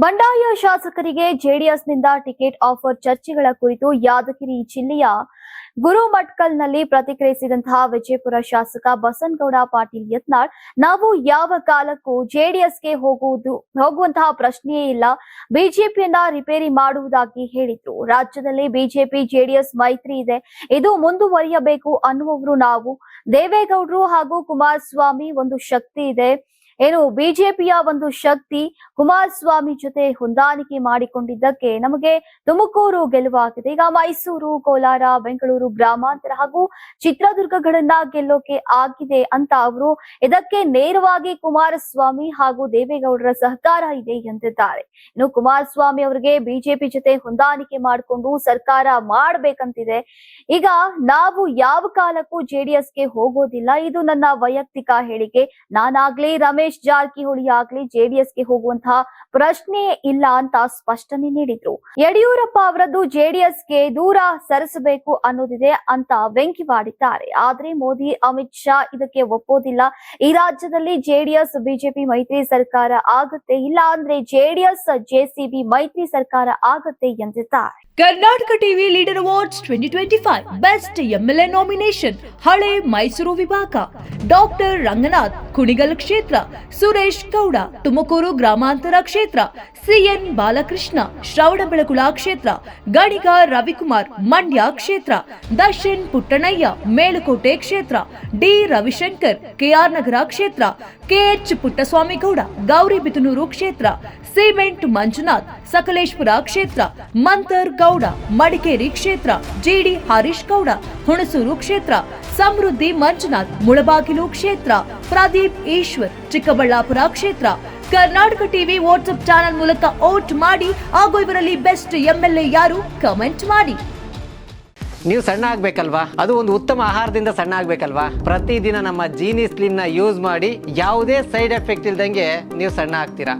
ಬಂಡಾಯ ಶಾಸಕರಿಗೆ ಜೆಡಿಎಸ್ನಿಂದ ಟಿಕೆಟ್ ಆಫರ್ ಚರ್ಚೆಗಳ ಕುರಿತು ಯಾದಗಿರಿ ಜಿಲ್ಲೆಯ ಗುರುಮಠಕಲ್ನಲ್ಲಿ ಪ್ರತಿಕ್ರಿಯಿಸಿದಂತಹ ವಿಜಯಪುರ ಶಾಸಕ ಬಸನಗೌಡ ಪಾಟೀಲ್ ಯತ್ನಾಳ್, ನಾವು ಯಾವ ಕಾಲಕ್ಕೂ ಜೆಡಿಎಸ್ಗೆ ಹೋಗುವಂತಹ ಪ್ರಶ್ನೆಯೇ ಇಲ್ಲ, ಬಿಜೆಪಿಯನ್ನ ರಿಪೇರಿ ಮಾಡುವುದಾಗಿ ಹೇಳಿದ್ರು. ರಾಜ್ಯದಲ್ಲಿ ಬಿಜೆಪಿ ಜೆಡಿಎಸ್ ಮೈತ್ರಿ ಇದೆ, ಇದು ಮುಂದುವರಿಯಬೇಕು ಅನ್ನುವವರು ನಾವು. ದೇವೇಗೌಡರು ಹಾಗೂ ಕುಮಾರಸ್ವಾಮಿ ಒಂದು ಶಕ್ತಿ ಇದೆ, ಏನು ಬಿಜೆಪಿಯ ಒಂದು ಶಕ್ತಿ ಕುಮಾರಸ್ವಾಮಿ ಜೊತೆ ಹೊಂದಾಣಿಕೆ ಮಾಡಿಕೊಂಡಿದ್ದಕ್ಕೆ ನಮಗೆ ತುಮಕೂರು ಗೆಲುವಾಗಿದೆ. ಈಗ ಮೈಸೂರು, ಕೋಲಾರ, ಬೆಂಗಳೂರು ಗ್ರಾಮಾಂತರ ಹಾಗೂ ಚಿತ್ರದುರ್ಗಗಳನ್ನ ಗೆಲ್ಲೋಕೆ ಆಗಿದೆ ಅಂತ ಅವರು ಇದಕ್ಕೆ ನೇರವಾಗಿ ಕುಮಾರಸ್ವಾಮಿ ಹಾಗೂ ದೇವೇಗೌಡರ ಸಹಕಾರ ಇದೆ ಎಂದಿದ್ದಾರೆ. ಇನ್ನು ಕುಮಾರಸ್ವಾಮಿ ಅವರಿಗೆ ಬಿಜೆಪಿ ಜೊತೆ ಹೊಂದಾಣಿಕೆ ಮಾಡಿಕೊಂಡು ಸರ್ಕಾರ ಮಾಡಬೇಕಂತಿದೆ. ಈಗ ನಾವು ಯಾವ ಕಾಲಕ್ಕೂ ಜೆಡಿಎಸ್ಗೆ ಹೋಗೋದಿಲ್ಲ, ಇದು ನನ್ನ ವೈಯಕ್ತಿಕ ಹೇಳಿಕೆ. ನಾನಾಗ್ಲಿ ರಮೇಶ್ ಜಾರಕಿಹೊಳಿ ಆಗ್ಲಿ ಜೆಡಿಎಸ್ಗೆ ಹೋಗುವಂತಹ ಪ್ರಶ್ನೆ ಇಲ್ಲ ಅಂತ ಸ್ಪಷ್ಟನೆ ನೀಡಿದ್ರು. ಯಡಿಯೂರಪ್ಪ ಅವರದ್ದು ಜೆಡಿಎಸ್ಗೆ ದೂರ ಸರಿಸಬೇಕು ಅನ್ನೋದಿದೆ ಅಂತ ವ್ಯಂಗ್ಯವಾಡಿದ್ದಾರೆ. ಆದ್ರೆ ಮೋದಿ, ಅಮಿತ್ ಶಾ ಇದಕ್ಕೆ ಒಪ್ಪೋದಿಲ್ಲ. ಈ ರಾಜ್ಯದಲ್ಲಿ ಜೆಡಿಎಸ್ ಬಿಜೆಪಿ ಮೈತ್ರಿ ಸರ್ಕಾರ ಆಗುತ್ತೆ, ಇಲ್ಲ ಅಂದ್ರೆ ಜೆಡಿಎಸ್ ಜೆಸಿಬಿ ಮೈತ್ರಿ ಸರ್ಕಾರ ಆಗುತ್ತೆ ಎಂದಿದ್ದಾರೆ. Karnataka TV leader awards 2025 best MLA nomination ಹಳೆ ಮೈಸೂರು ವಿಭಾಗ ಡಾಕ್ಟರ್ ರಂಗನಾಥ್ ಕುಣಿಗಲ್ ಕ್ಷೇತ್ರ, ಸುರೇಶ್ ಗೌಡ ತುಮಕೂರು ಗ್ರಾಮಾಂತರ ಕ್ಷೇತ್ರ, ಸಿಎನ್ ಬಾಲಕೃಷ್ಣ ಶ್ರವಣಬೆಳಗೊಳ ಕ್ಷೇತ್ರ, ಗಣಿಗ ರವಿಕುಮಾರ್ ಮಂಡ್ಯ ಕ್ಷೇತ್ರ, ದರ್ಶನ್ ಪುಟ್ಟಣಯ್ಯ ಮೇಲುಕೋಟೆ ಕ್ಷೇತ್ರ, ಡಿ ರವಿಶಂಕರ್ ಕೆಆರ್ ನಗರ ಕ್ಷೇತ್ರ, ಕೆಎಚ್ ಪುಟ್ಟಸ್ವಾಮಿಗೌಡ ಗೌರಿಬಿದನೂರು ಕ್ಷೇತ್ರ, ಸಿಮೆಂಟ್ ಮಂಜುನಾಥ್ ಸಕಲೇಶ್ಪುರ ಕ್ಷೇತ್ರ, ಮಂತರ್ ಗೌಡ ಮಡಿಕೇರಿ ಕ್ಷೇತ್ರ, ಜಿಡಿ ಹರೀಶ್ ಗೌಡ ಹುಣಸೂರು ಕ್ಷೇತ್ರ, ಸಮೃದ್ಧಿ ಮಂಜುನಾಥ್ ಮುಳಬಾಗಿಲು ಕ್ಷೇತ್ರ, ಪ್ರದೀಪ್ ಈಶ್ವರ್ ಚಿಕ್ಕಬಳ್ಳಾಪುರ ಕ್ಷೇತ್ರ. ಕರ್ನಾಟಕ ಟಿವಿ ವಾಟ್ಸ್ಆಪ್ ಚಾನೆಲ್ ಮೂಲಕ ವೋಟ್ ಮಾಡಿ ಹಾಗೂ ಇವರಲ್ಲಿ ಬೆಸ್ಟ್ ಎಂಎಲ್ಎ ಯಾರು ಕಮೆಂಟ್ ಮಾಡಿ. ನೀವು ಸಣ್ಣ ಆಗ್ಬೇಕಲ್ವಾ? ಅದು ಒಂದು ಉತ್ತಮ ಆಹಾರದಿಂದ ಸಣ್ಣ ಆಗ್ಬೇಕಲ್ವಾ? ಪ್ರತಿದಿನ ನಮ್ಮ ಜೀನಿ ಸ್ಲಿಮ್ ನ ಯೂಸ್ ಮಾಡಿ ಯಾವುದೇ ಸೈಡ್ ಎಫೆಕ್ಟ್ ಇಲ್ದಂಗೆ ನೀವು ಸಣ್ಣ ಆಗ್ತೀರಾ.